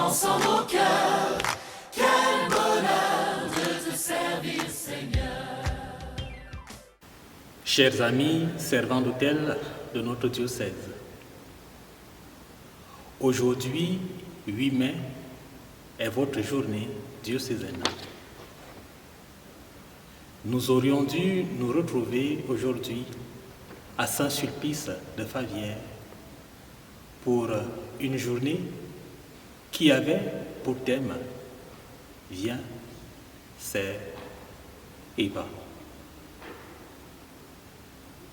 dans nos cœurs. Quel bonheur de te servir, Seigneur. Chers amis, servants d'autel de notre diocèse, aujourd'hui, 8 mai, est votre journée diocésaine. Nous aurions dû nous retrouver aujourd'hui à Saint-Sulpice de Favière pour une journée qui avait pour thème « Viens, sers et va ».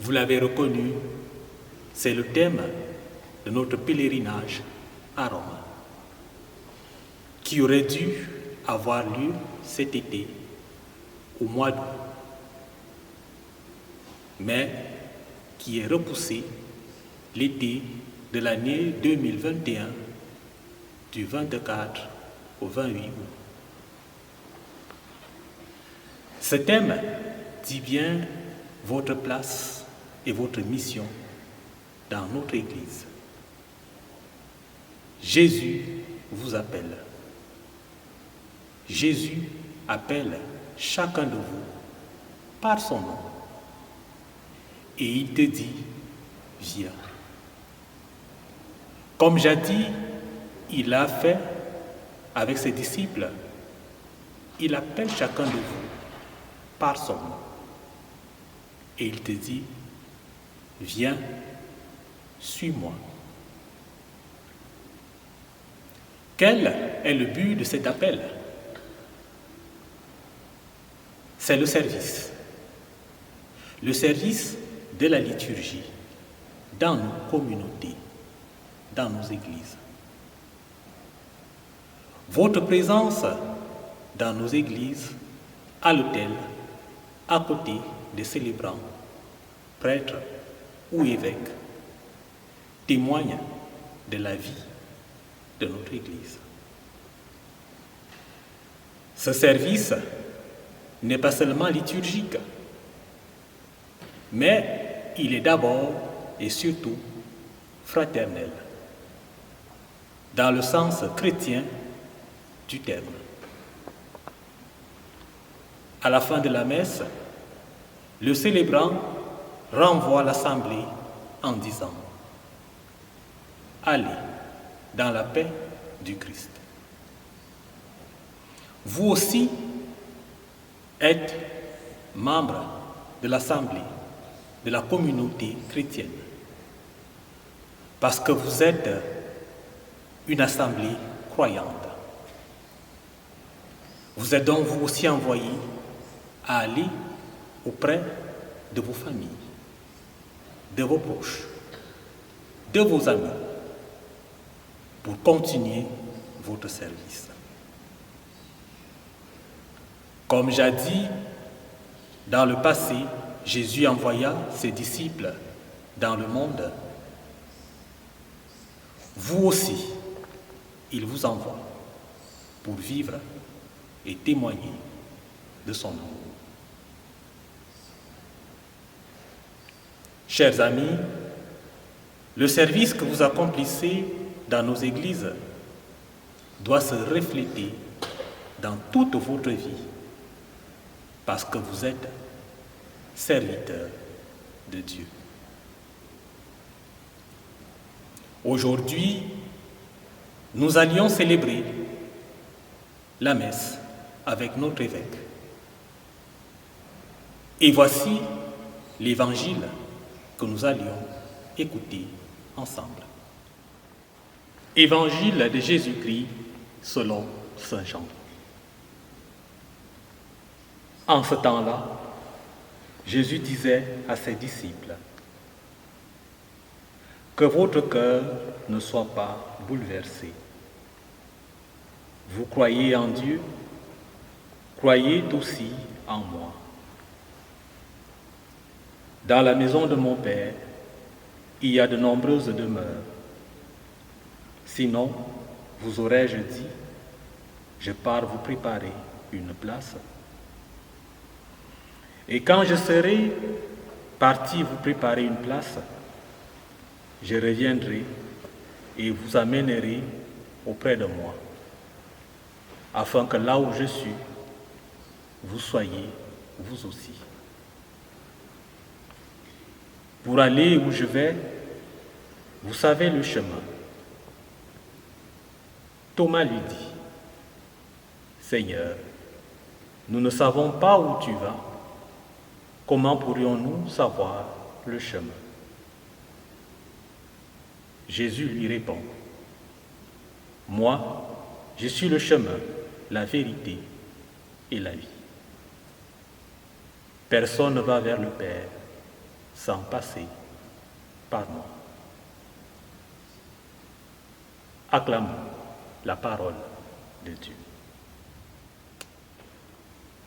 Vous l'avez reconnu, c'est le thème de notre pèlerinage à Rome, qui aurait dû avoir lieu cet été, au mois d'août, mais qui est repoussé l'été de l'année 2021, du 24 au 28 août. Ce thème dit bien votre place et votre mission dans notre Église. Jésus vous appelle. Jésus appelle chacun de vous par son nom. Et il te dit, viens. Comme jadis, il l'a fait avec ses disciples. Il appelle chacun de vous par son nom. Et il te dit, viens, suis-moi. Quel est le but de cet appel? C'est le service. Le service de la liturgie dans nos communautés, dans nos églises. Votre présence dans nos églises, à l'autel, à côté des célébrants, prêtres ou évêques, témoigne de la vie de notre Église. Ce service n'est pas seulement liturgique, mais il est d'abord et surtout fraternel, dans le sens chrétien du terme. À la fin de la messe, le célébrant renvoie l'assemblée en disant « Allez dans la paix du Christ ». Vous aussi êtes membre de l'assemblée, de la communauté chrétienne, parce que vous êtes une assemblée croyante. Vous êtes donc vous aussi envoyés à aller auprès de vos familles, de vos proches, de vos amis, pour continuer votre service. Comme jadis, dans le passé, Jésus envoya ses disciples dans le monde. Vous aussi, il vous envoie pour vivre et témoigner de son amour. Chers amis, le service que vous accomplissez dans nos églises doit se refléter dans toute votre vie, parce que vous êtes serviteurs de Dieu. Aujourd'hui, nous allions célébrer la messe avec notre évêque. Et voici l'évangile que nous allions écouter ensemble. Évangile de Jésus-Christ selon saint Jean. En ce temps-là, Jésus disait à ses disciples, « Que votre cœur ne soit pas bouleversé. Vous croyez en Dieu, croyez aussi en moi. Dans la maison de mon Père, il y a de nombreuses demeures. Sinon, vous aurais-je dit, je pars vous préparer une place. Et quand je serai parti vous préparer une place, je reviendrai et vous amènerai auprès de moi, afin que là où je suis, vous soyez vous aussi. Pour aller où je vais, vous savez le chemin. Thomas lui dit, Seigneur, nous ne savons pas où tu vas, comment pourrions-nous savoir le chemin? Jésus lui répond, moi, je suis le chemin, la vérité et la vie. Personne ne va vers le Père sans passer par moi. Acclamons la parole de Dieu.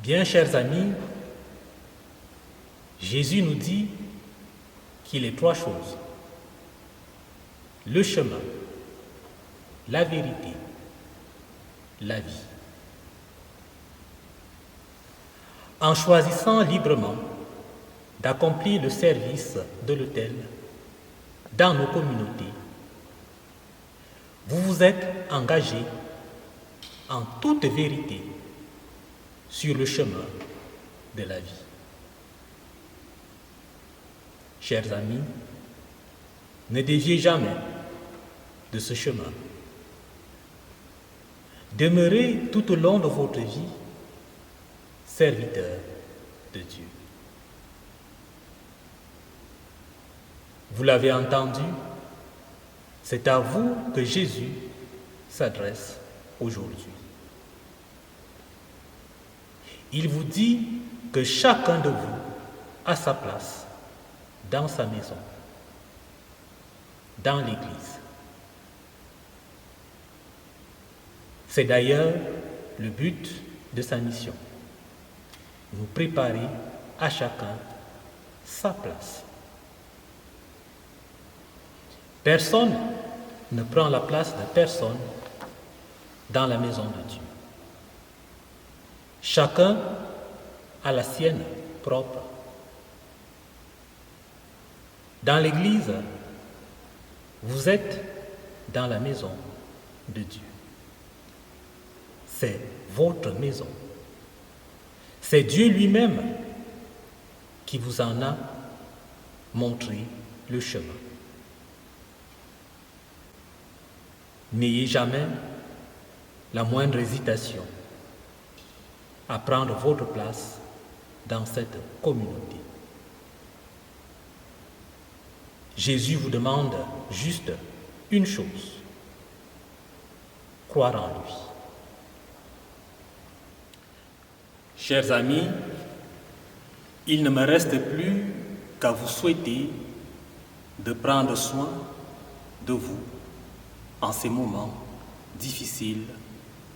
Bien, chers amis, Jésus nous dit qu'il est trois choses: le chemin, la vérité, la vie. En choisissant librement d'accomplir le service de l'autel dans nos communautés, vous vous êtes engagés en toute vérité sur le chemin de la vie. Chers amis, ne déviez jamais de ce chemin. Demeurez tout au long de votre vie serviteurs de Dieu. Vous l'avez entendu, c'est à vous que Jésus s'adresse aujourd'hui. Il vous dit que chacun de vous a sa place dans sa maison, dans l'Église. C'est d'ailleurs le but de sa mission, nous préparer à chacun sa place. Personne ne prend la place de personne dans la maison de Dieu. Chacun a la sienne propre. Dans l'Église, vous êtes dans la maison de Dieu. C'est votre maison. C'est Dieu lui-même qui vous en a montré le chemin. N'ayez jamais la moindre hésitation à prendre votre place dans cette communauté. Jésus vous demande juste une chose: croire en lui. Chers amis, il ne me reste plus qu'à vous souhaiter de prendre soin de vous en ces moments difficiles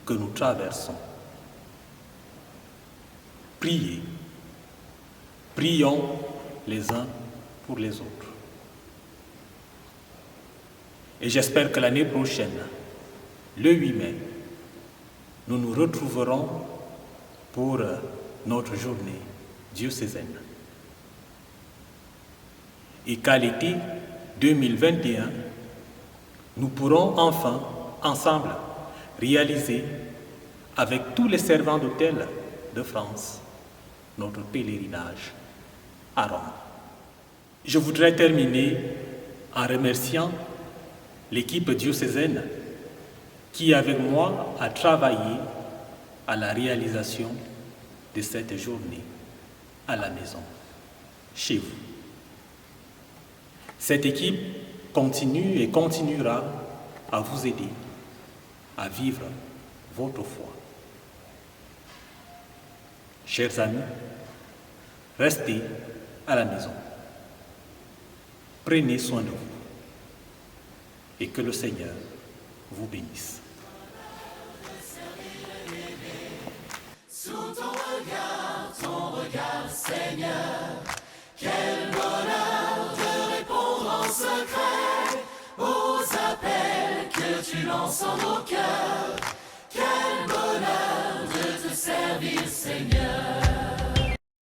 que nous traversons. Priez, prions les uns pour les autres. Et j'espère que l'année prochaine, le 8 mai, nous nous retrouverons pour notre journée diocésaine. Et qu'à l'été 2021, nous pourrons enfin, ensemble, réaliser avec tous les servants d'autel de France notre pèlerinage à Rome. Je voudrais terminer en remerciant l'équipe diocésaine qui, avec moi, a travaillé à la réalisation de cette journée à la maison, chez vous. Cette équipe continue et continuera à vous aider à vivre votre foi. Chers amis, restez à la maison. Prenez soin de vous et que le Seigneur vous bénisse. Sous ton regard, Seigneur, quel bonheur de répondre en secret aux appels que tu lances en nos cœurs.